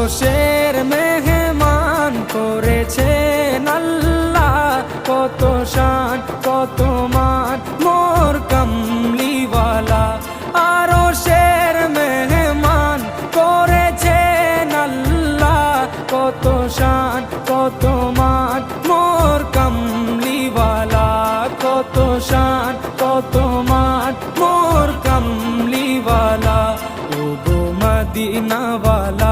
আরশের মেহমান করেছেন আল্লাহ, কত শান কত মান মোর কামলিওয়ালা। আরশের মেহমান করেছেন আল্লাহ, কত শান কত মান মোর কামলিওয়ালা, কত শান কত মান মোর কামলিওয়ালা। ও গো মদিনাওয়ালা